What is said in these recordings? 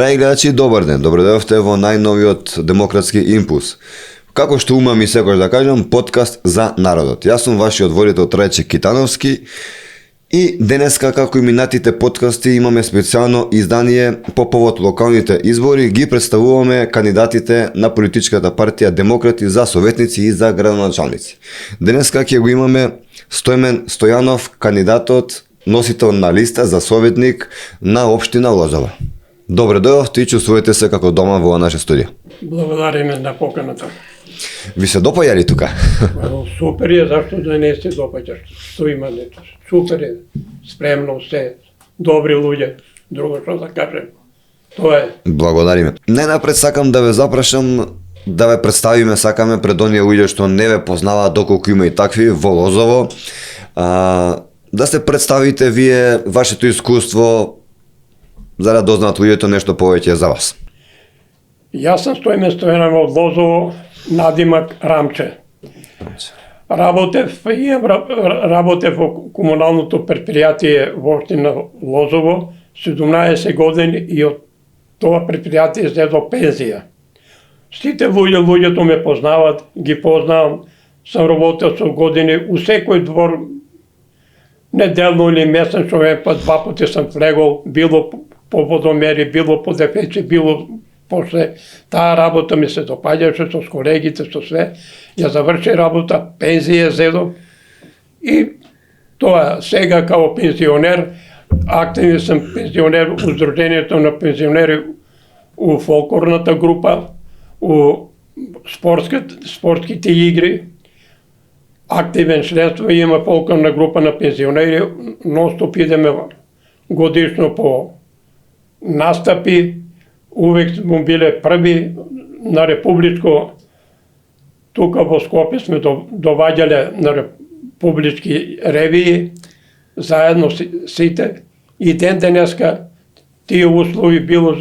Драги гледачи, добар ден. Добро дојдовте во најновиот демократски импулс. Како што умам и секојаш да кажам, подкаст за народот. Јас сум вашиот водител Трајче Китановски и денеска, како и минатите подкасти, имаме специјално издание по повод локалните избори. Ги представуваме кандидатите на политичката партија Демократи за советници и за градоначалници. Денеска ќе го имаме Стојмен Стојанов, кандидатот, носител на листа за советник на општина Лозова. Добре дојдовте и чувствувате се како дома во наша студија. Благодариме на поканата. Ви се допаѓа ли тука? Супер е, зашто да не се допаѓаш? Што има нето? Супер е, спремно се, добри луѓе, друго што да кажем. Тоа е. Благодариме. Најнапред сакам да ве запрашам, да ве представиме, сакаме пред оние луѓе што не ве познаваат, доколку има и такви во Лозово. Да се представите вие, вашето искуство, за да дознаат луѓето нешто повеќе за вас. Јас сум Стојмен Стојанов од Лозово, надимак Рамче. Работев во комуналното предпријатие во општина Лозово 17 години и од тоа предпријатие излезо пензија. Сите луѓето ме познаваат, ги познавам, сум работел со години, у секој двор, неделно или месечно, два пати сум влегол, било по водомери, било по дефеци, било после таа работа ми се допаѓаше со колегите, со све. Ја заврши работа, пензија зедов и тоа сега као пензионер, активен сум пензионер у Сдруженијето на пензионери у фолклорната група, у спортските игри, активен членство има фолклорна група на пензионери, нон-стоп идеме годишно по настапи, увек сме биле први на републичко, тука во Скопје сме доваѓале на републички ревии, заедно сите, и ден денеска тие услови било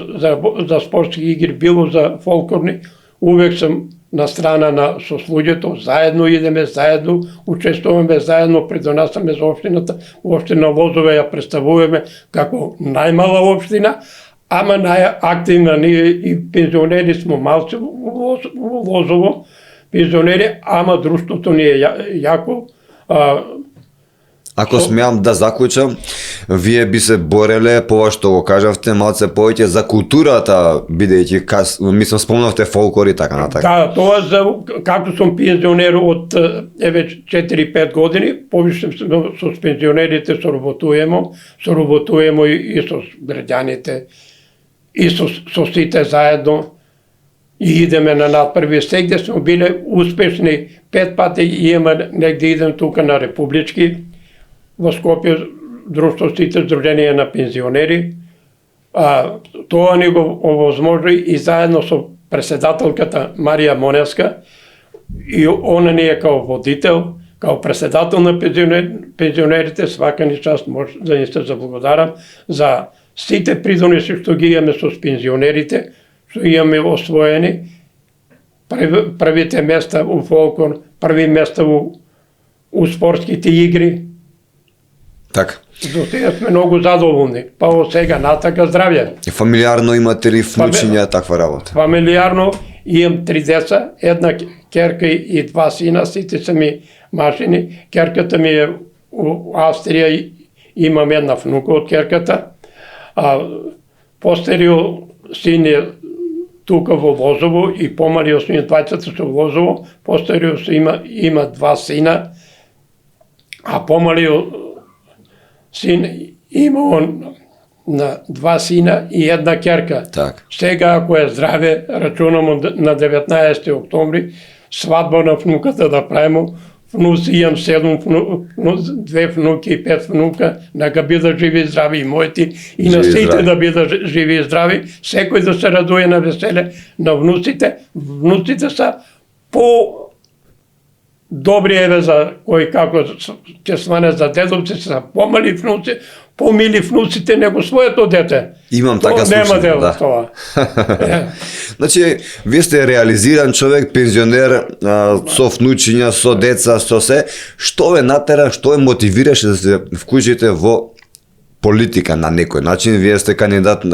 за спортски игри, било за фолклорни, увек сум на страна со луѓето, заедно идеме, заедно учествуваме, заедно придонасаме за општината. Општина Лозово ја представуваме како најмала општина, ама најактивна. Ние и пензионери сме малци во Лозово, пензионери, ама друштвото ни е јако. Ако смеам да заклучам, вие би се бореле, по ова што го кажавте, малце повеќе за културата, бидејќи, мислам, спомнавте фолклор и така натака. Да, тоа како сум пензионер од 4-5 години, повише со пензионерите соработуваме и со граѓаните, и со сите заедно, и идеме на надпрви. Сегде сме биле успешни, 5 пати имаме негде идем тука на републички, во Скопје, друштво сите Сдруженија на пензионери. Тоа ни го овозможи и заедно со преседателката Марија Монеска, и она ни е као водител, као преседател на пензионерите, свака ни част може да ни се заблагодарам за сите придоноси што ги имаме со пензионерите, што имаме освоени, првите места у фолклор, први места у спортските игри. Така. До сега сме многу задоволни, па од сега натака здравје. Фамилиарно имате ли внучиња таква работа? Фамилиарно имам 3 деца, една керка и 2 сина, сите се ми машини. Керката ми е у Австрија, имам една внука од керката. Постерио син е тука во Лозово и помалио син, двајцата се во Лозово. Постерио има 2 сина, а помалио син има он на 2 сина и една керка. Так. Сега, ако е здраве, рачунам на 19 октомври, свадба на внуката да правим. Внуци имам 2 внуки и 5 внука, нека бидат живи и здрави и моите, и на сите да бидат живи и здрави. Секој да се радуе на веселе на внуците. Внуците са по добри еве за кој како ќе сване за дедовци, са помали внуци, помили внуците него своето дете. Имам така случај. Нема дело да. тоа. Значи, вие сте реализиран човек, пензионер, со внучиња, со деца, со се. Што ве натера, што ве мотивираше да се вклучите во политика на некој начин? Вие сте кандидат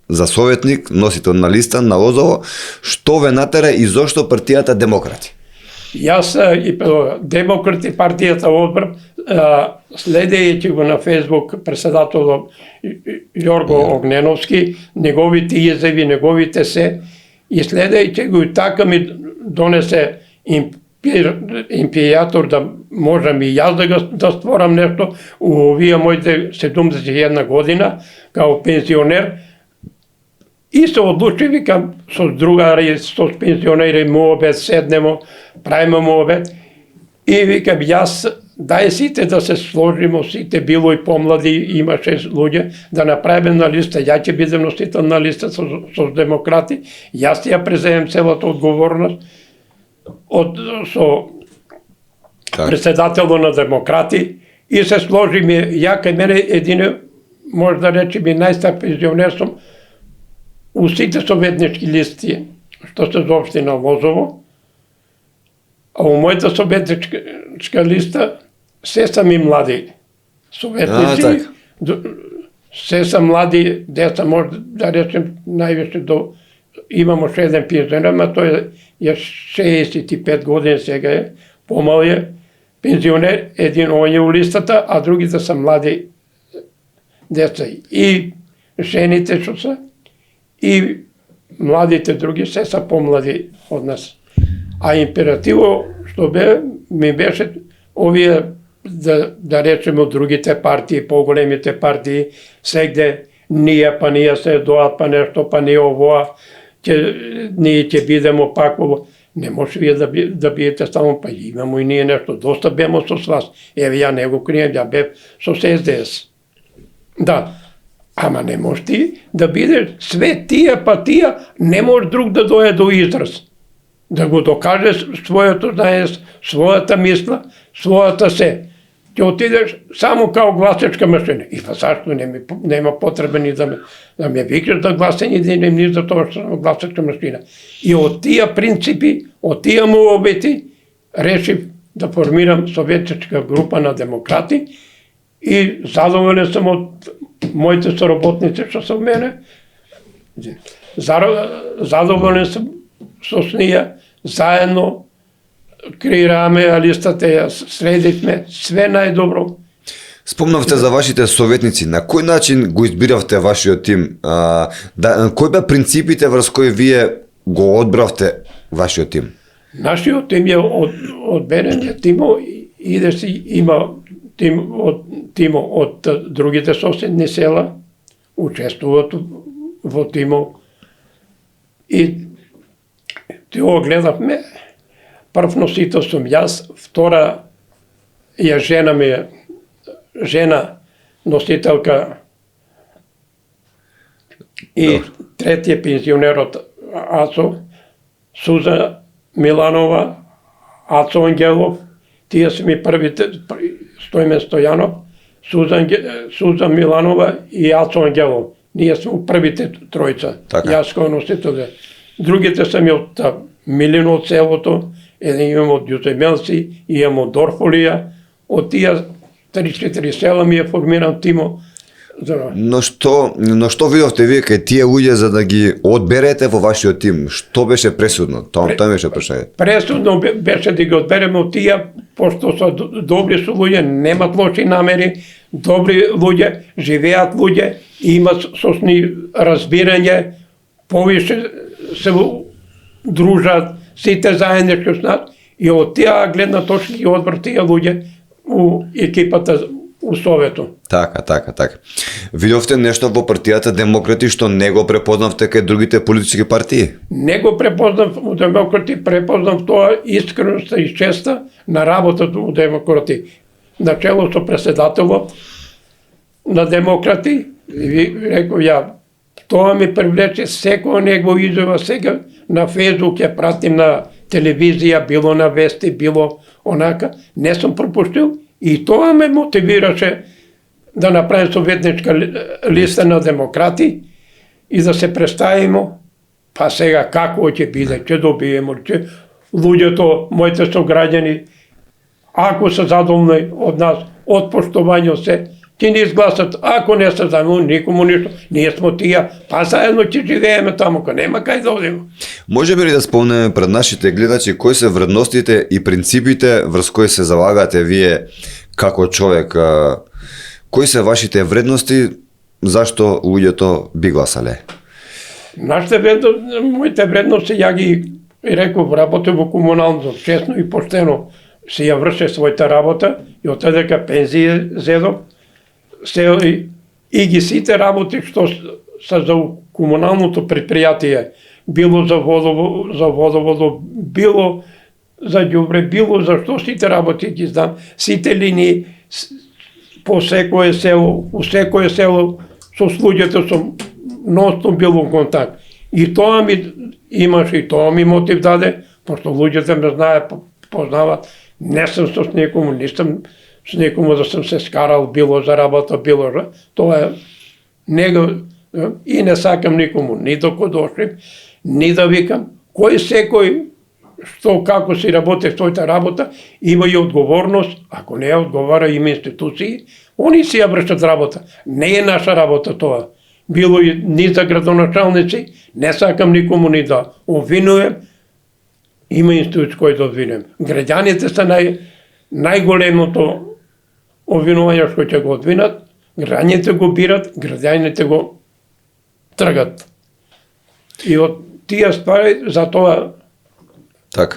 за советник, носител на листа на Лозово, што ве натера и зошто партијата Демократи? Јас и Демократи партијата одбрав, следејќи го на Фейсбук председателот Јорго Огненовски, неговите изјави, неговите се, и следејќи го и така ми донесе импијатор да можам и јас да створам нешто у овие моите 71 година, као пензионер, и се одлучи, викам, со другари, со пензионери, му обед, седнемо, правиме му обед, и викам, јас, дај сите да се сложимо, сите било и помлади, имаше луѓе, да направиме на листа, ја ќе бидем носител на листа со Демократи, јас ја преземем целата одговорност со председателот на Демократи, и се сложиме, ја кај мене едине, може да речеме, најстар пензионер сум, у сите советнички листи, што се за општина Лозово, а у мојата советничка листа се сами млади советници, се са млади деца, може да речем највише до, имамо 7 пензионер, ама тој е 65 години сега е, помал е пензионер, един он е у листата, а другите са млади деца. И жените што са, и младите други се са помлади од нас. А императиво што ми беше овие, да речеме, од другите партии, поголемите партии, сегде ние се доат, па нешто, па ние овоа, ние ќе бидемо пак ово. Не може вие да биете само, па имамо и ние нешто, доста бемо со вас. Еве, ја не го крием, ја бев со СДС. Да, ама не можеш ти да бидеш све тие, па тие, не може друг да дојде до израз. Да го докаже своето знаење, својата мисла, својата се. Ќе отидеш само као гласачка машина. И па зашто нема потреба ни да ме викаш да гласам единим ни за тоа што сум гласачка машина. И од тие принципи, од тие муобети, решив да формирам советничка група на Демократи и задоволен сум од моите соработници што се мене. Задоволен сум со ние, заедно креираме листата, ја средивме, све најдобро. Спомнавте за вашите советници. На кој начин го избиравте вашиот тим? Кои беа принципите врз кои вие го одбравте вашиот тим? Нашиот тим е одберен, тимо иде си, има тимо од другите соседни села, учествуват во тимо. И тоа гледавме. Прв носител сум јас, втора е жена носителка и третиот пензионерот Ацо, Суза Миланова, Ацо Ангелов, тие се ми првите, Стојмен Стојанов, Суза Миланова и Ацо Ангелов. Ние сме првите тројца, јас кој носител. Другите се ми од Милино од селото, еден имам од Јуземелци, имам од Дорфолија, од тие 3-4 села ми е формиран тимо. Но што видовте вие кај тие луѓе за да ги одберете во вашиот тим? Што беше пресудно? Тоа беше прашање. Пресудно беше да ги одбереме од тие, пошто се добри су луѓе, немат лоши намери, добри луѓе, живеат луѓе, имат сосни разбирање, повише се дружат, сите заеднички с нас, и од тие гледна точка ги одбрав тие луѓе у екипата у Советот. Така. Видовте нешто во партијата Демократи што не го препознавте кај другите политички партии? Не го препознав у Демократи, препознав тоа искреноста и честа на работата у Демократи. Начело со председателот на Демократи, реков ја, тоа ми привлече секоја него изјава сега на Фейсбук, ја пратим на телевизија, било на вести, било онака, не сум пропуштил и тоа ме мотивираше да направим советничка листа на Демократи и да се представиме, па сега како ќе биде, ќе добиеме, ќе луѓето, моите сограѓани, ако се задоволни од нас, од поштување се, ќе ни изгласат, ако не се заедно, никому ништо, ние смо тија, па заедно ќе живееме таму, ка нема кај да одиме. Може би ли да спомнеме пред нашите гледачи кои се вредностите и принципите врз кои се залагате вие како човек? Кои се вашите вредности, зашто луѓето би гласале? Нашите вредности, моите вредности, ја ги реков, работев во комуналното, честно и поштено си ја врше својата работа и од дека пензија зедов, и ги сите работи што се за комуналното предпријатие, било за водоводо, било за ѓубре, било за што сите работи ги знам, сите линии по секое село, у секое село со луѓето сум носно бил во контакт. И тоа ми имаше, и тоа ми мотив даде, пошто луѓето ме знае, познават, не сум со некому, не сум с некому да сум се скарал, било за работа, било за... Тоа е него, и не сакам никому, ни доко дошлим, ни да викам, кој секој што како си работи својата работа, има и одговорност, ако не одговара има институции, они си ја вршат работа. Не е наша работа тоа. Било и ни за градоначалници, не сакам никому ни да обвинувам, има институции кои да обвинувам. Граѓаните се најголемото обвинување што ќе го одвинат, граѓаните го бират, граѓаните го тргат. И од тие ствари, за тоа Така.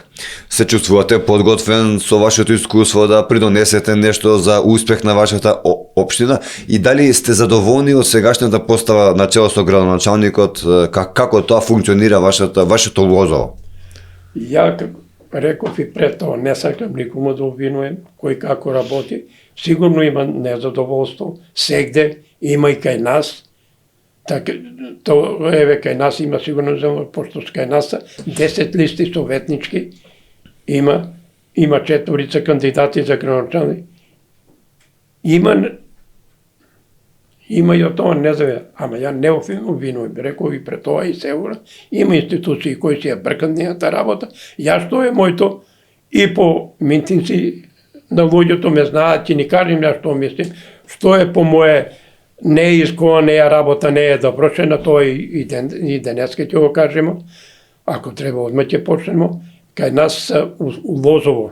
Се чувствувате подготвен со вашето искуство да придонесете нешто за успех на вашата општина и дали сте задоволни од сегашната постава на чело со градоначалникот, како тоа функционира вашето лозово? Ја реков и пред тоа, не сакам никому да обвинувам кој како работи. Сигурно има незадоволство, сегде има и кај нас. Така, еве кај нас има сигурно, пошто кај нас 10 листи советнички, има 4 кандидати за градоначалник. Има и од тоа не знае, ама ја не обвинувам, реков и пред тоа и сигурно. Има институции кои си ја бркат нејата работа. Ја што е моето и по митинци на луѓето ме знаат, ќе ни кажем ја што мислим, што е по моје не е искова, неја работа не е доброшена, тоа и денеска ќе го кажемо, ако треба одма ќе почнемо. Кај нас у Лозово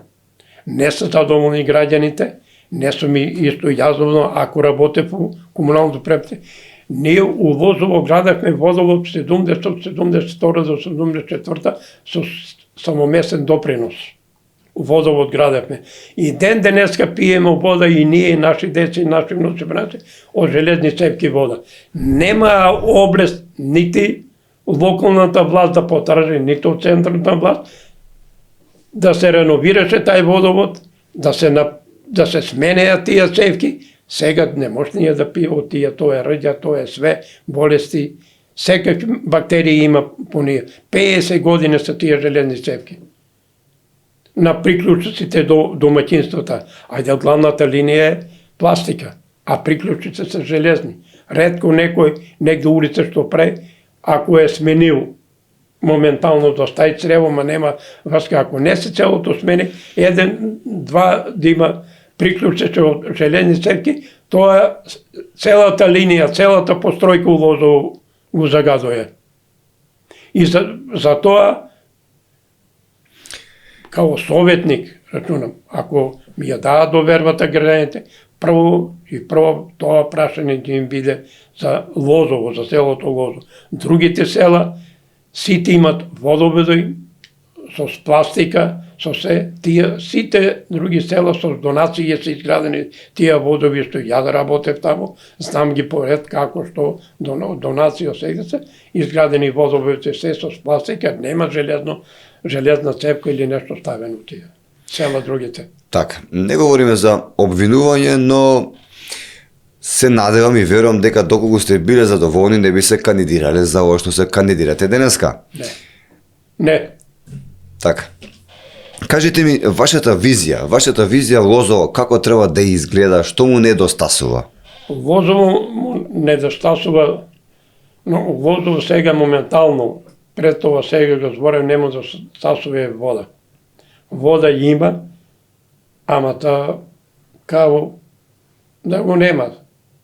не се задоволни граѓаните, не сум исто јазовно, ако работев у комуналното предпријатие. Ние у Лозово градахме водовод 72 до 74 со самомесен допринос. Водовод градевме. И ден денеска пиеме вода и ние, и наши деца, и наши внуци брати, од железни цевки вода. Нема област, нити локалната власт да потражи, нити од централната власт, да се реновираше тај водовод, да се сменеа тие цевки. Сега не може ние да пие од тие, тоа е рѓа, тоа е све, болести, секакви бактерии има по ние. 50 години се тие железни цевки. На приклучиците до домаќинствата. Ајде, главната линија е пластика, а приклучиците се железни. Ретко некој негде улица што прави, ако е сменил моментално до стај црево, ма нема врска, ако не се целото смени, еден, два да има приклучици од железни цевки, тоа целата линија, целата постројка у Лозово го загадува. И за тоа као советник, рачунам, ако ми ја даат довербата граѓаните, прво тоа прашање ќе им биде за Лозово, за селото Лозово. Другите села сите имат водоводи со пластика, со се, сите други села со донации се изградени тие водови што ја да работев таму, знам ги поред како што донација сега се изградени водоводи се со пластика, нема железна цевка или нешто ставено тие села другите. Така, не говориме за обвинување, но се надевам и верувам дека доколку сте биле задоволни не би се кандидирале за ова што се кандидирате денеска. Не. Така. Кажете ми вашата визија Лозово како треба да изгледа, што му недостасува? Лозово му недостасува, но Лозово сега моментално, пред тоа сега го зборев, нема да стасува вода. Вода има, ама као да го нема.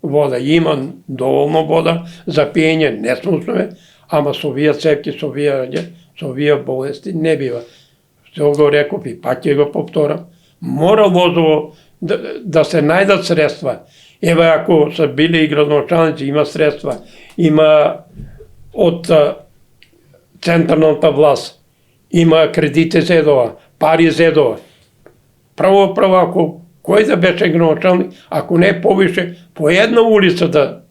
вода. Има доволно вода за пиење, не смусваме, ама со овие цевки, со овие болести не бива. Што го реков и пак ќе го повторам, мора возово да се најдат средства. Еве, ако са били и градоначалници, има средства, има од централната власт, има кредити зедова, пари зедова. Право, ако кој да беше градоначалник, ако не повише, по една улица да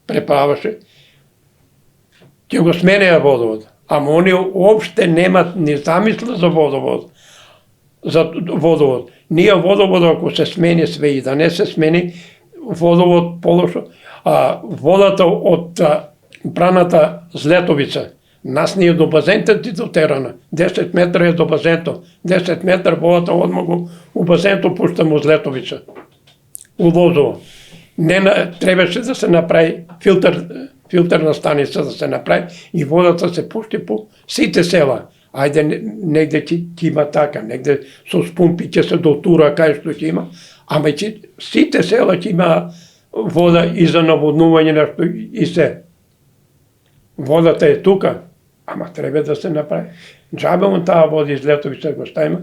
преправаше, ќе го сменеа водовод. Ама они уопште немат ни замисла за водовод. Ние водовод, ако се смени све и да не се смени, водовод полошо. Водата од браната Злетовица, нас не е до базента ти дотерана. 10 метра е до базенто. 10 метра водата одмогу у базенто пуштам у Злетовица. У Лозово. Не требаше да се направи филтерна станица да се направи и водата се пушти по сите села. Ајде, негде ќе има така, негде со спумпи ќе се дотура кај што ќе има, ама сите села ќе има вода и за наводнување нешто и се. Водата е тука, ама треба да се направи. Джабе он таа вода из Летовица го ставиме.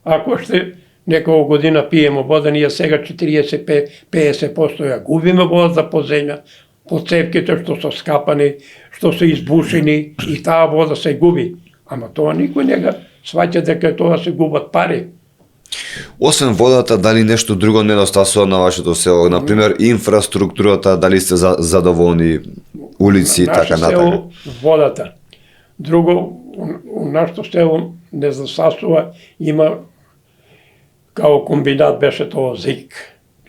Ако ще некоја година пиеме вода, ние сега 40-50% ја губиме водата по земја, по цевките што се скапани, што се избушени и таа вода се губи. Ама тоа никој не го сваќа дека тоа се губат пари. Освен водата, дали нешто друго недостасува на вашето село? Например, инфраструктурата, дали сте задоволни, улици и така натака? Село, водата. Друго, у нашето село недостасува, има као комбинат беше тоа ЗИК.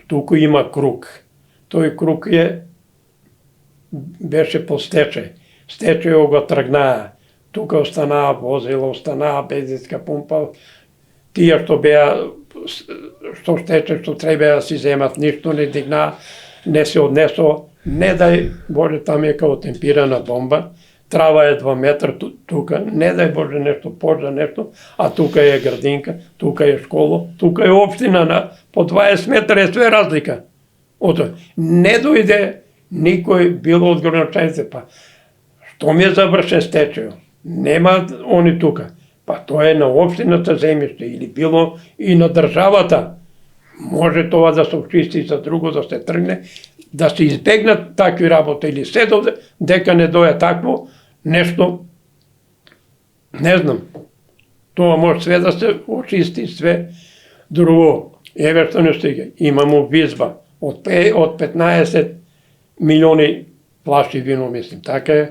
Туку има круг. Тој круг беше по стечај. Стечај го тргнаа. Тука останаа возила, останаа бензинска пумпа. Тие што беа, што стече, што треба да си земат, ништо не дигнаа, не се однесо. Не дај Боже, там е као темпирана бомба. Трава е 2 метра тука, не дај Боже нешто пожар, нешто, а тука е градинка, тука е школа, тука е општина, по 20 метра е све разлика. Не дојде никој било од градоначалниците, па што ми е завршен стечајот? Нема они тука. Па тоа е на општината земјиште или било и на државата. Може тоа да се очисти за друго, да се тргне, да се избегнат такви работи или се дека не доја такво нешто, не знам. Тоа може све да се очисти, све друго. Еве што не стига. Имамо визба од 15 милиони плаши вино, мислим, така е.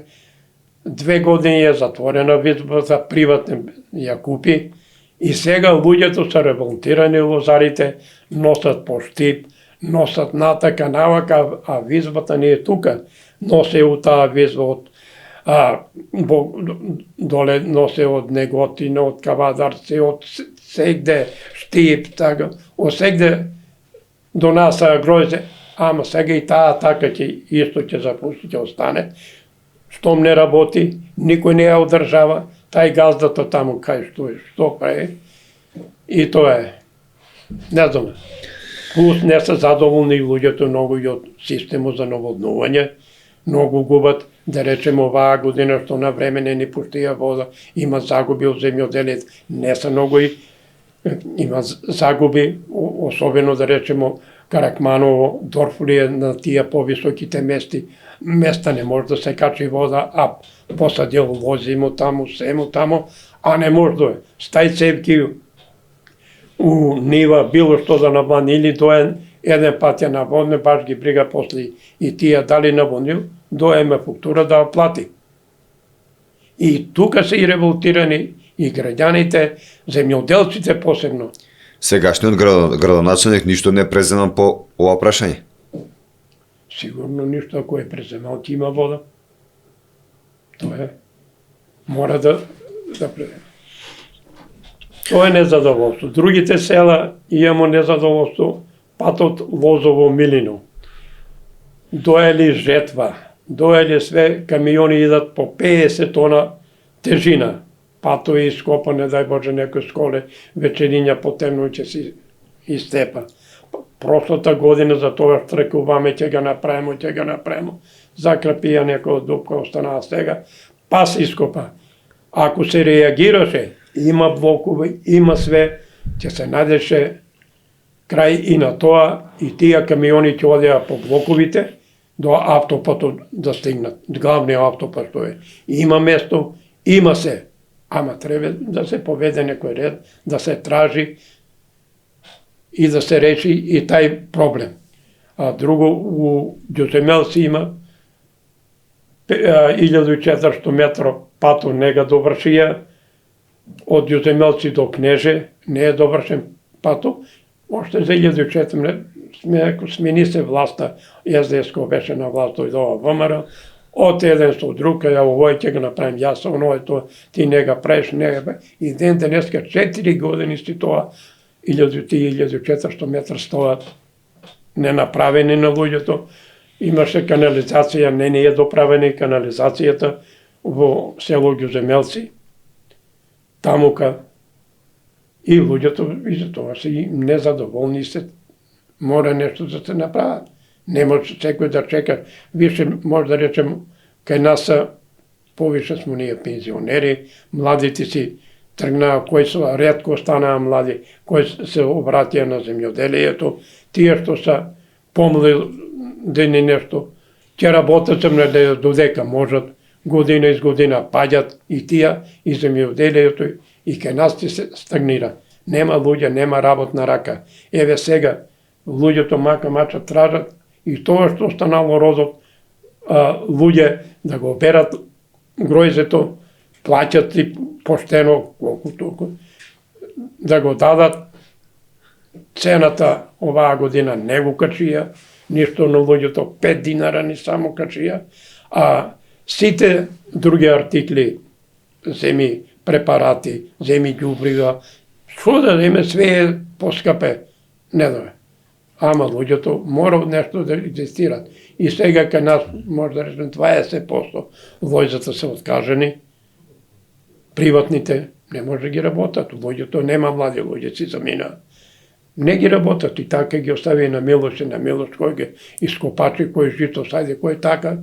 2 години е затворена визба за приватни ја купи и сега луѓето се ремонтирани лозарите, носат по штип, носат натака, навака, а визбата не е тука. Носе у таа визба од доле носе од Неготина, од Кавадарци, од сегде штип, така, од сегде до нас грозе, ама сега и таа така исто ќе запусти, ќе остане. Штом не работи, никој не ја одржава, тај газдата таму кај што прави. И тоа е. Не знам. Плюс не се задоволни луѓето многу и од системот за наводнување. Многу губат, да речеме оваа година што на време не ни пуштија вода, има загуби од земјоделието. Не се многу и има загуби, особено да речеме Каракманово, Дорфлие на тие повисоките места не може да се качи вода, а посадил возимо таму, семо таму, а не може да е. Стај цевки у нива, било што да наводни, или доен еден пат ја наводне, баш ги брига после и тие дали наводнил, доеме фактура да ја плати. И тука се и револтирани и граѓаните, земјоделците посебно. Сегашниот градоначалник ништо не презема по ова прашање? Сигурно ништо, ако е преземал, ќе има вода. Тоа е. Мора да презема. Тоа е незадоволство. Другите села имамо незадоволство. Патот Лозово-Милино. Доели жетва, доели све, камиони идат по 50 тона тежина. Патови ископа, не дај Боже, некој сколе, вечериња по темно ќе си истепа. прошлата година за тоа штрекуваме, ќе го направимо. Закрапија некоја дупка останаа сега, па се ископа. Ако се реагираше, има блокови, има све, ќе се најдеше крај и на тоа, и тие камиони ќе одеа по блоковите до автопатот да стигнат, главниот автопат што е. Има место, има се, ама треба да се поведе некој ред, да се тражи и да се реши и тај проблем. А друго, у Ѓуземелци има 1400 метро пато не го довршија, од Ѓуземелци до Кнеже не е довршен пато, още за 2004 смени се власта, СДС-ко беше на власт, дојдова ВМРО, од еден со друг, ја овој ќе го направим јас, оно е тоа, ти не го правиш, не го. И ден денеска 4 години си тоа, 1400 метра стојат ненаправени на луѓето. Имаше канализација, не е доправена канализацијата во село Ѓуземелци, тамука. И луѓето и за тоа се незадоволни се, мора нешто да се направат. Не може секој да чека, више може да речем, кај нас са повише смо ние пензионери, младите си тргнаа, кои се ретко останаа млади, кои се обратија на земјоделието, тие што са помладени нешто, ќе работат се додека можат, година из година паѓат и тие, и земјоделието, и кај нас ти се стагнира. Нема луѓе, нема работна рака. Еве сега, луѓето мачат тражат, и тоа што останало родот, луѓе да го берат гројзето, плаќат и поштено, колку толку, да го дадат. Цената оваа година не го качија, ништо на луѓето 5 динара ни само качија, а сите други артикли, земи препарати, земи ѓубрига, што да земе, све е поскапе, не дове. Ама луѓето мора нешто да екзистират. И сега кај нас, може да речем, 20% лојзата се откажени, приватните не може да ги работат, луѓето нема млади луѓе, си замина. Не ги работат и така ги остави на милост, кој ги ископачи, кој жито сајде, кој така,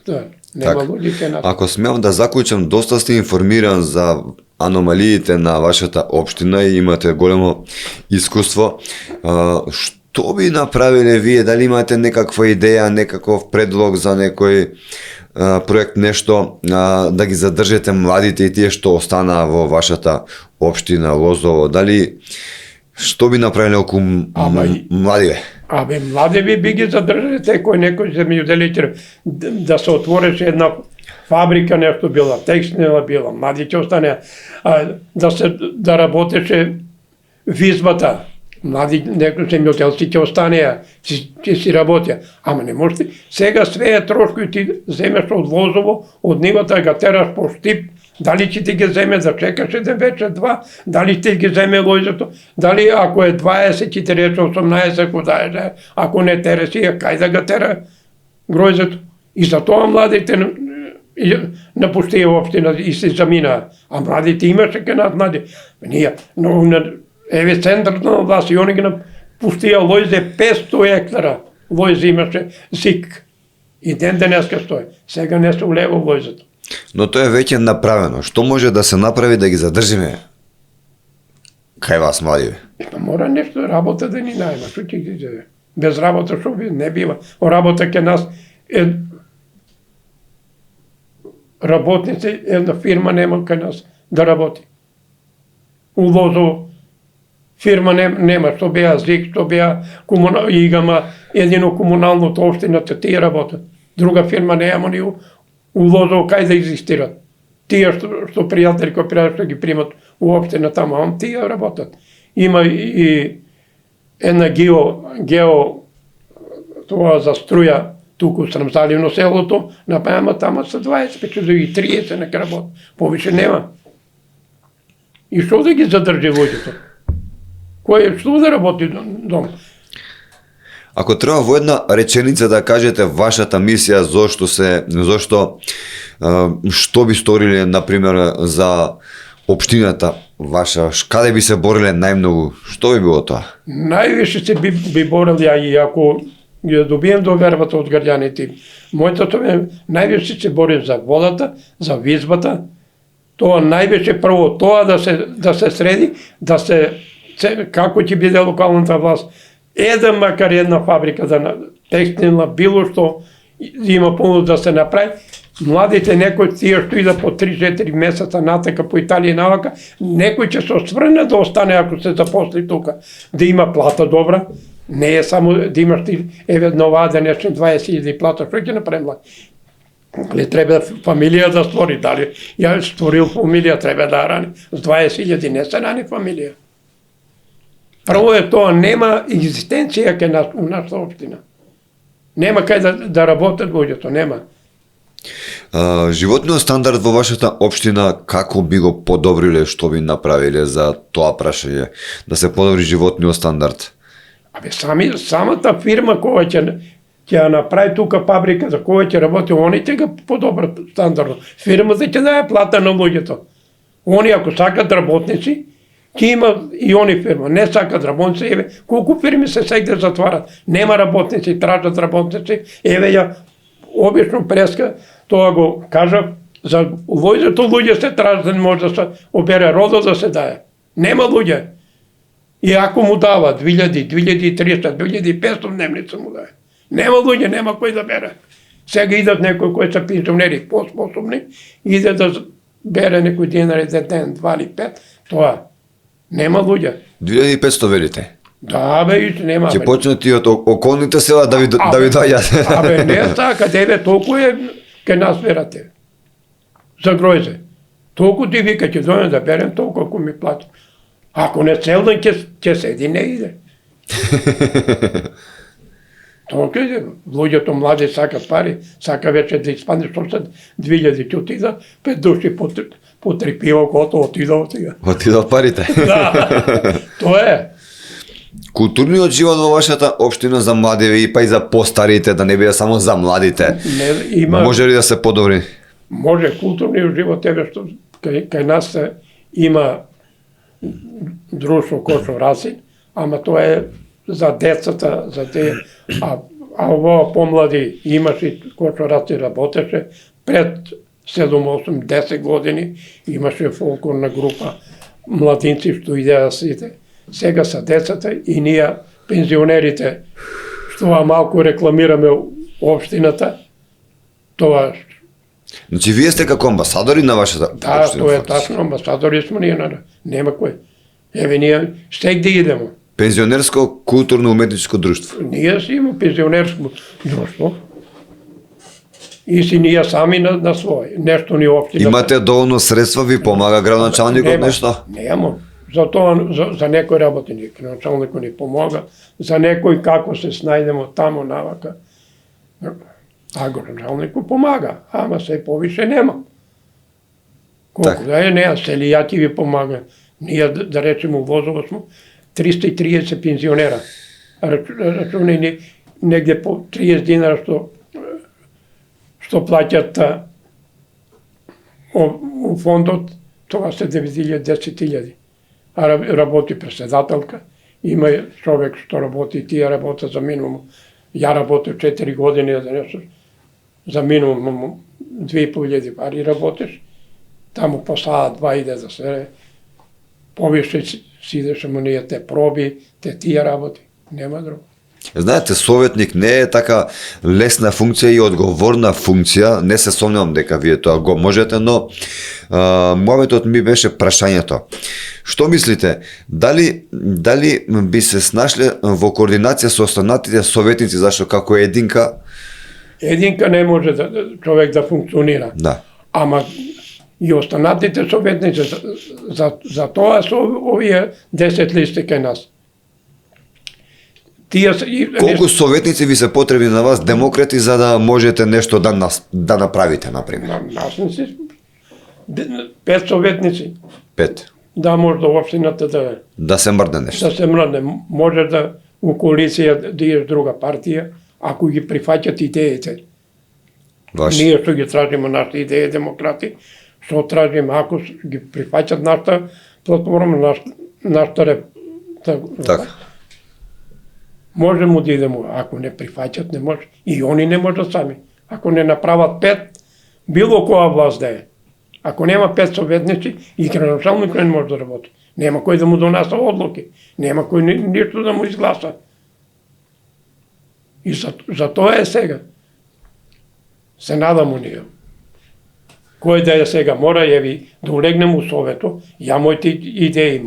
да, нема луѓе кај нас. Ако смеам да заклучам, доста сте информиран за аномалиите на вашата општина и имате големо искуство. Што би направиле вие? Дали имате некаква идеја, некаков предлог за некој проект, нешто да ги задржите младите и тие што останаа во вашата општина Лозово? Дали што би направиле околу младиве? Млади би ги задржали некој земјоделител, да се отвореше една фабрика, нешто била, текстила била, млади ќе остане, да работеше визбата, млади некој земјоделци ќе останеа, ќе си работеа, ама не можете. Сега све е трошко и ти земеш од Лозово, од нивата ga тераш по штип, дали ќе ти ги земе да чекаш еден вечер, два, дали ти ги земе лојзето, дали ако е 20, ќе ти рече 18, ако даје, ако не тере си, кај да го тера гројзето. И за тоа младите напуштија општина и се заминаа. А младите имаше кај нас млади. Ние, еве центарот на власт и они ги напуштија лојзе 500 хектара. Лојзе имаше ЗИК. И ден денеска стои. Сега не се улева лојзето. Но тоа е веќе направено. Што може да се направи да ги задржиме кај вас, младиве? Мора нешто работа да ни најма. Што ќе ги земе? Без работа што би не бива. Работа кај нас е работници, една фирма нема кај нас да работи. У Лозово фирма нема, што беа ЗИК, што беа ИГАМА, едино комуналното општината, тие работат. Друга фирма нема ни у Лозово кај да екзистират. Тие што пријатели кои што ги примат уопштина таму, ама тие работат. Има и една гео тоа за струја туку Срамзаливно селото, напајама тама са 25 и 30 нека работат. Повише нема. И што да ги задржи луѓето? Кој што да работи дом? Ако треба во една реченица да кажете вашата мисија, што би сториле, например, за општината, ваша, каде би се бориле најмногу? Што би било тоа? Највише се би борил ја и ако ја добием довербата од граѓаните. Моето тоа највише се борим за водата, за визбата. Тоа највише прво тоа да се среди, како ќе биде локалната власт. Макар една фабрика текстилна, било што има понуда да се направи. Младите некои тие што идат по 3-4 месеца натака по Италија и навака, некој ќе се осврне да остане ако се запосли тука, да има плата добра, не е само да имаш ти на оваа денешни 20.000 плата, што ќе направи млад? Али треба фамилија да створи, дали ја створил фамилија, треба да рани, с 20.000 не се рани фамилија. Прво е тоа, нема екзистенција кај нас, у нашата општина. Нема кај да работат луѓето, нема. Животниот стандард во вашата општина, како би го подобриле, што би направиле за тоа прашање, да се подобри животниот стандард? Самата фирма која ќе направи тука фабрика за која ќе работи, они ќе го подобрат стандардот. Фирмата ќе даде плата на луѓето. Они ако сакат работници, ќе има и они фирма. Не сакат работници, еве, колку фирми се сегде затварат. Нема работници, тражат работници, еве ја обично преска, тоа го кажав, за војзето луѓе се тражат, не може да се обере родо да се дае. Нема луѓе. И ако му дава 2000, 2300, 2500 дневница му дае. Нема луѓе, нема кој да бере. Сега идат некои кои се пензионери, поспособни, иде да бере некој динари за ден, 2 или 5, тоа. Нема луѓе. 2500 велите? Да, бе, нема. Ќе почнат и од околните села да ви доаѓат. Абе, не така, тебе толку е ке нас верате. За гројзе. Толку ти вика, ќе дојдем да берем толку ако ми плати. Ако не целден ќе седи, не иде. Толку е, луѓето млади сакат пари, сака вече да испадне, што се 2000 ќе отида, 5 души по 3 пиво, кото отида. Отидат парите. Да, тоа е. Културниот живот во вашата општина за младите и па и за постарите, да не биде само за младите, може ли да се подобри? Може, културниот живот е што кај нас има друштво Кошо Расин, ама тоа е за децата, за те, а ово помлади имаше Кошо Расин работеше пред 7, 8, 10 години, имаше фолклорна група младинци што идеа сите. Сега са децата и ние, пензионерите, што малку рекламираме општината, тоа. Значи, вие сте како амбасадори на вашата општина? Да, тоа е тачно, амбасадори сме ние, нема кој. Еве, ние стегде идемо. Пензионерско културно-уметничко друштво. Ние си има пензионерско друштво. И си ние сами на свој, нешто ни општина. Имате доволно средства, ви помага градоначалникот нешто? Нема. За тоа, за некој работеник, началникот ни помога, за некој како се снајдемо тамо навака. А градоначалникот помага, ама се повише нема. Колку да е, не, селијаки ви помага. Ние, да речеме, возово смо 330 пензионера. Рачунај негде по 30 динара што плаќат у фондот, тоа се 9.000-10.000. А работи председателка, има човек што работи, тие работат за минимум. Ја работев 4 години за нешто, за минимум 2.500 пари работиш, таму по саат 2 иде да се повише си идеше му ние те проби, те тие работи, нема друго. Знаете, советник не е така лесна функција и одговорна функција, не се сомневам дека вие тоа го можете, но мојот ми беше прашањето. Што мислите, дали би се снашле во координација со останатите советници, зашто како единка? Единка не може човек да функционира. Да. Ама и останатите советници, за тоа се овие 10 листи кај нас. Колку советници ви се потребни на вас, демократи, за да можете нешто да направите, например? Нас не си 5 советници. 5. Да, може да општината да се мрдне нешто. Да се мрдне. Може да у коалиција да идеш друга партија, ако ги прифаќат идеите. Ние што ги тражиме нашите идеи демократи, што тражиме, ако ги прифаќат нашата платформа нашата Така. можемо да идемо, ако не прифаќат, не може. И они не можат сами. Ако не направат 5, било која власт да е. Ако нема 5 советници, и градоначалник не може да работи. Нема кој да му донесе одлуки. Нема кој ништо да му изгласа. И за тоа е сега. Се надамо ние. Кој да е сега, мора еви да улегнем у совето, ја моите идеи,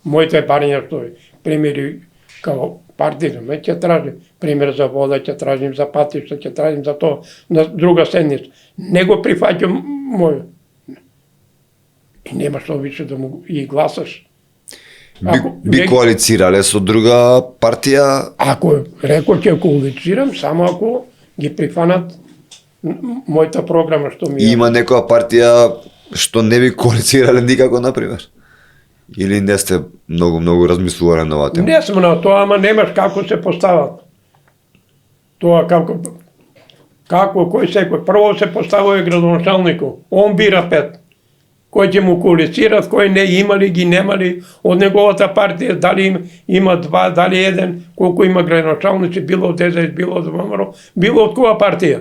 моите барања што примери као партија, ќе тражим пример за вода, ќе тражим за патишта, ќе тражим за тоа на друга седница. Не го прифаќам мој. И нема што више да му и гласаш. Би коалицирале со друга партија? Ако рекол ќе коалицирам, само ако ги прифанат мојата програма што ми е. Има некоја партија што не би коалицирале никако, например? Или не сте многу размислувале на оваа тема? Не сме на тоа, ама немаш како се постават. Тоа како кој секој. Прво се поставува градоначалникот. Он бира 5. Кој ќе му коалицират, кој не имали, ги немали од неговата партија, дали има 2, дали 1, колку има градоначалници, било од ДЗС, било од ВМРО, било од која партија.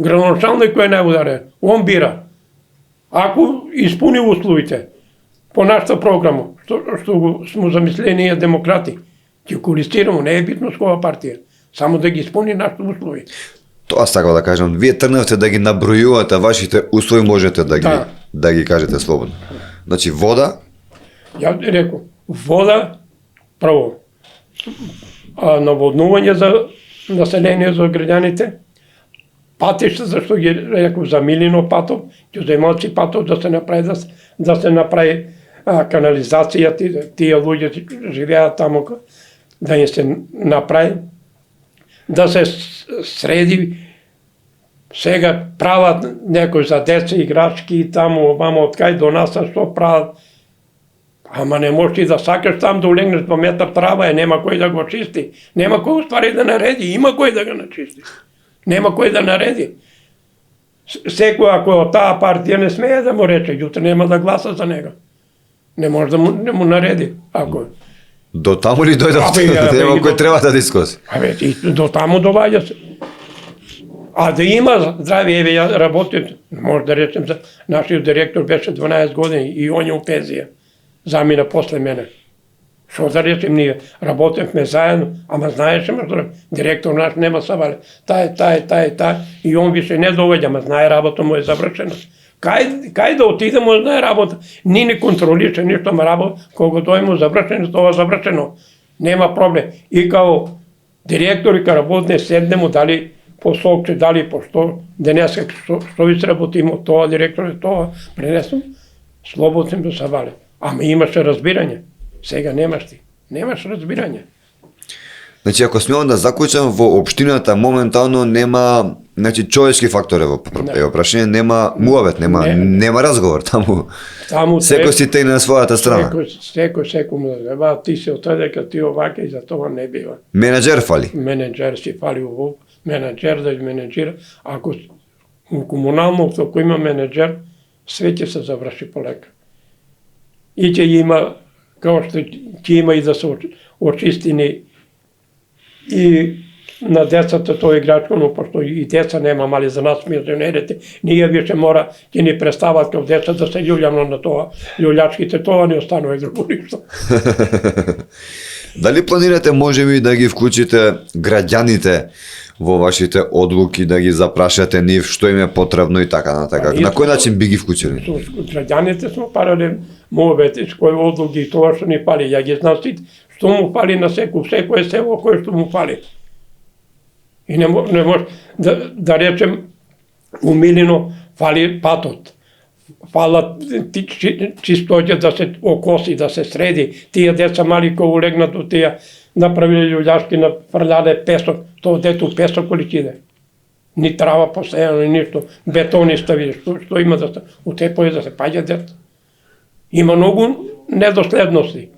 Градоначалник кој е најударен, он бира. Ако испуни условите по нашата програма, што сме замислени ние демократи, ќе коалицираме, не е битно с која партија, само да ги испуни нашите услови. Тоа сакав да кажам, вие тргнавте да ги набројувате вашите услови, можете да ги кажете слободно. Значи вода? Ја реков, вода, прво, наводнување за население, за граѓаните, патишта, зашто ги реков за Милино патов, Ѓуземалци патов да се направи канализација, тие луѓе живеат таму, да им се направи, да се среди, сега прават некој за деца играчки таму, мамо од кај до нас, што прават. Ама не можеш ти да сакаш там да улегнеш 2 метра трава, нема кој да го чисти, нема кој уствари да нареди, има кој да го начисти. Нема кој да нареди. Секој ако од таа партија не смее да му рече, јутре нема да гласа за него. Не може да му нареди. Ако до таму ли дојдовте? Нема кој треба да дискуси. И до таму доваѓа се. А да има здрави, еве ја работим, може да речем за нашиот директор беше 12 години и он е у пензија. Замина после мене. Што да речем ние, работевме заедно, ама знаеше ме, директор наш нема савале. Тај, и он више не довеѓа, ама знае работа му е завршена. Кај да отидемо, знае работа, ни не контролише ништо, ама работа, кога дојмо завршено, тоа завршено. Нема проблем. И као директор и као работне седнемо, дали по сокче, дали по што, денеска што ви сработимо, тоа директор, тоа пренесам, слободно да савале. Ама имаше разбирање. Сега немаш ти. Немаш разбирање. Значи, ако смеам да заклучам, во општината моментално нема, значи, човечки фактор е во прашање, нема муавет, нема разговор таму. Секој си тегне на својата страна. Секој му да ти се отедека, ти овака и за тоа не бива. Менеджер фали. Менеджер си фали во менеджер да изменеджира. Ако комунално, ако има менеджер, све ќе се заврши полека. И ќе има, као што ќе има и да се очистини и на децата тоа играчко, но пошто и деца нема мали за нас пензионерите, ние више мора ќе ни представат како деца да се љулјаме на тоа, љулјачките, тоа не останува друго ништо. Дали планирате можеби да ги вклучите граѓаните во вашите одлуки, да ги запрашате нив што им е потребно и така натака? На кој начин би ги вклучили? Граѓаните сме парале мовете, кој одлуки и тоа што ни пали, ја ги знам сите, што му пали на секој село кој што му пали. И не може да речем у Милино фали патот, фалат чистоќа да се окоси, да се среди, тие деца мали кои улегнат у тие, направиле љулјашки, нафрлале песок, тоа дето песок коли иде. Ни трава посејано, ни ништо, бетони стави, што има да се, у тепој да се паѓа деца. Има многу недоследности.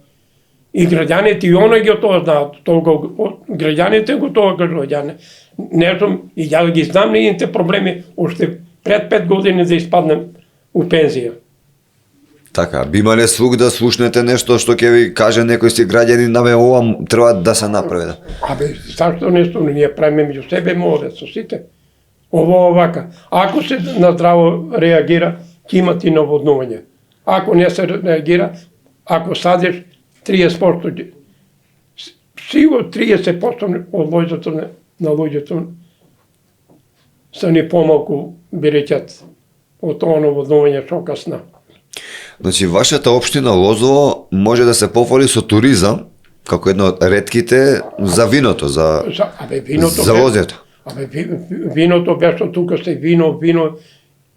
И граѓаните и она ги тоа знаат, граѓаните го тоа кажува, не сум, и ја ги знам нивните проблеми, уште пред 5 години да испаднем у пензија. Така, би имале слух да слушнете нешто што ќе ви каже некој си граѓанин, абе ова треба да се направи. Абе, зашто нешто ние правиме меѓу себе море со сите. Ово овака. Ако се на здраво реагира, ќе имате наводнување. Ако не се реагира, ако садиш 30%, сигурно 30% од лоѓето на луѓето са ни помалку береќат од тоа наводнување што касна. Значи, вашата општина Лозово може да се пофали со туризам, како едно од ретките за виното, за лозето. Абе, виното беше тука се вино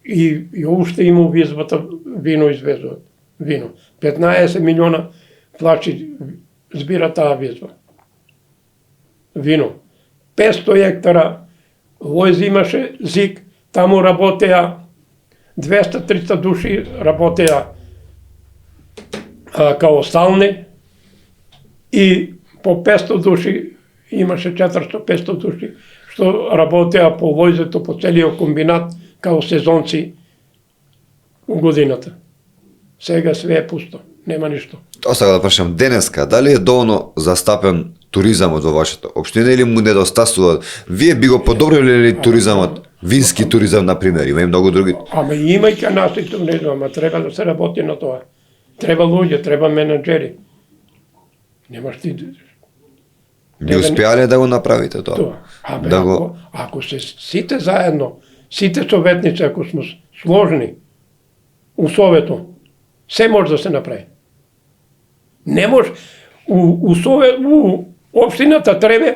и уште има визбата вино извезуват. Вино. 15 милиона плачи збира таа визба. Вино. 500 хектара лози имаше зик, таму работеа 200-300 души работеа као стални и по 500 души имаше 400-500 души што работеа по лојзето по целиот комбинат као сезонци у годината. Сега све е пусто, нема ништо. Тоа сега да прашам, денеска, дали е доволно застапен туризамот во вашата општина или му недостасува? Вие би го подобриле ли туризамот? Вински туризам, например, има и многу други. Аме има и канасите, не знам, ама треба да се работи на тоа. Треба луѓе, треба менеджери. Немаш ти... Би успеале да го направите тоа? Абе, ако се сите заедно, сите советници, ако сме сложни у совето, се може да се направи. Не може, у општината треба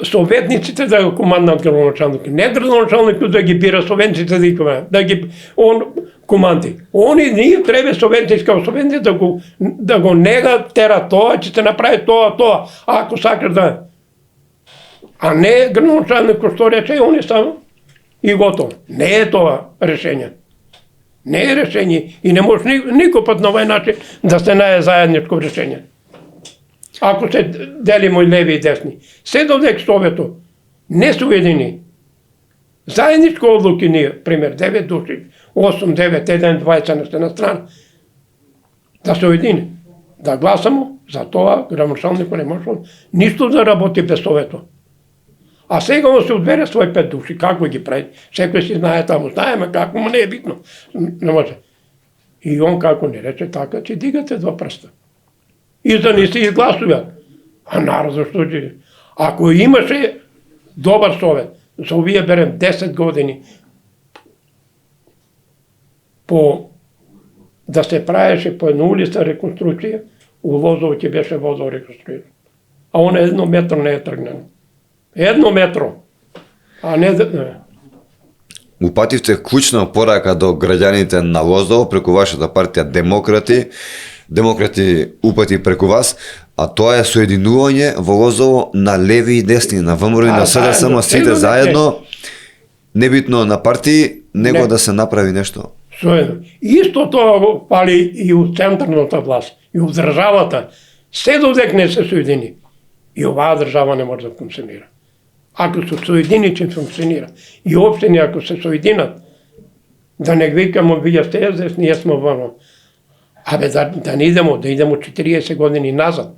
советниците да го команднат градоначалник. Не градоначалникот да ги бира советниците да ги команднат, он команди. Ние треба советници као советници да го нега тера тоа, ќе се направи тоа, ако сакаш да. А не градоначалникот што рече, они само и готово. Не е тоа решение. Не е решение и не може никој пат на овој начин да се најде заедничко решение. Ако се делимо и леви и десни. Се додек совето не се уедини. Заедничко одлуки ние, пример, 9 души, 8, 9, 1, 20 на страна, да се уедини. Да гласамо, за тоа градоначалникот не може ништо да работи без совето. А сега он се одбере свој 5 души, како ги прави? Секој си знае таму, знаеме како, но не е битно. Не може. И он како не рече така, ќе дигате 2 прста. И да не се изгласуваат. А народот што ќе... Ако имаше добар совет, за овие берем 10 години, да се правеше по една улица реконструкција, у Лозово ќе беше возо реконструирано. А он 1 метро не е тргнено. 1 метро. А не... Упативте клучна порака до граѓаните на Лозово преку вашата партија Демократи. Демократи упати преку вас, а тоа е соединување во Лозово на леви и десни, на ВМРО и на СДСМ, сите заедно, небитно на партии, него да се направи нешто. Исто тоа го пали и у централната власт, и у државата. Се додек не се соедини. И оваа држава не може да функционира. Ако се соедини, ќе функционира. И општини, ако се соединат, да не викамо, вие сте СДС, ние сме ВМРО. Абе, да не идемо, да идемо 40 години назад.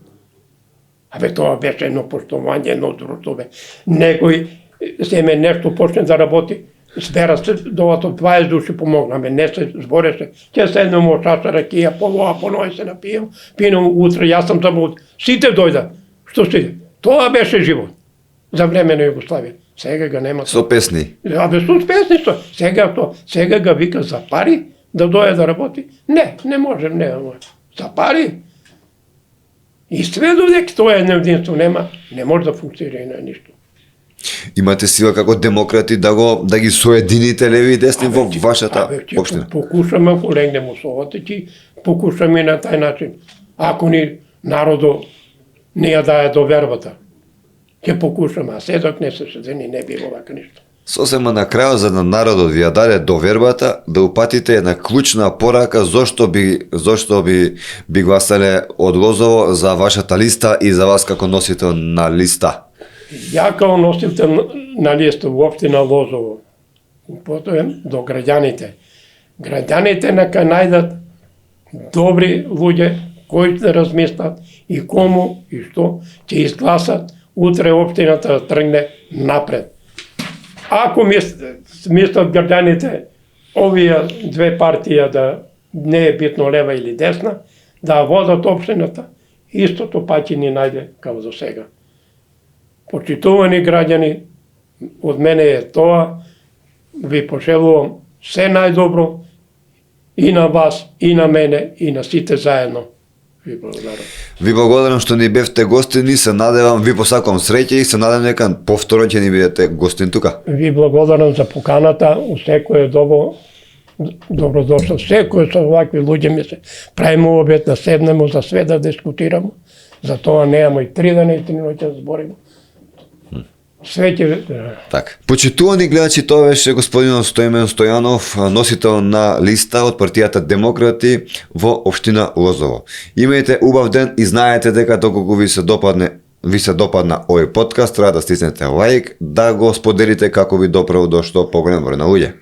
Абе, тоа беше едно поштовање, едно друштво. Некој земе нешто почне да работи, збера се, довато 20 души помогна, не се збореше. Ќе седнемо чаша ракија, полова, поној се напијам, пинам утре, јас сам забуд. Сите дојда. Што сите? Тоа беше живот. За време на Југославија. Сега ga нема. Со песни. Абе, со песни што? Сега ga вика за пари, да дојде да работи. Не може, не може. За пари. И све додека тоа е единство нема, не може да функционира ништо. Имате сила како демократи да ги соедините леви и десни во вашата општина? Покушаме, ако легнемо со овоте, ќе покушаме на тај начин. Ако ни народо не ја дае довербата, ќе покушаме, а седок не се седени, не би вака ништо. Сосема на крајот, за да народот ви ја даде довербата, да упатите една клучна порака зошто би гласале од Лозово за вашата листа и за вас како носител на листа. Ја како носител на листа во општина Лозово, упатувам до граѓаните. Граѓаните нека најдат добри луѓе кои ќе размислат и кому и што ќе изгласат утре општината да тргне напред. Ако мислат граѓаните овие две партија да не е битно лева или десна, да водат општината, истото паќе ни најде како до сега. Почитувани граѓани, од мене е тоа, ви пожелувам се најдобро и на вас, и на мене, и на сите заедно. Ви благодарам. Ви благодарам што ни бевте гостини, се надевам, ви посакувам среќа и се надевам дека повторно ќе ни бидете гостин тука. Ви благодарам за поканата, у секој е добродошол. Секој со овакви луѓе ми се правиме обет да седнемо за све да дискутираме. За тоа немаме и 3 дена и 3 ноќи да збориме. Све ќе... Така. Почитувани гледачи, тоа беше господин Стоимен Стојанов, носител на листа од партијата Демократи во општина Лозово. Имајте убав ден и знаете дека доколку ви се допадна овој подкаст, треба да стиснете лајк, да го споделите како ви допрво до што поголем број на луѓе.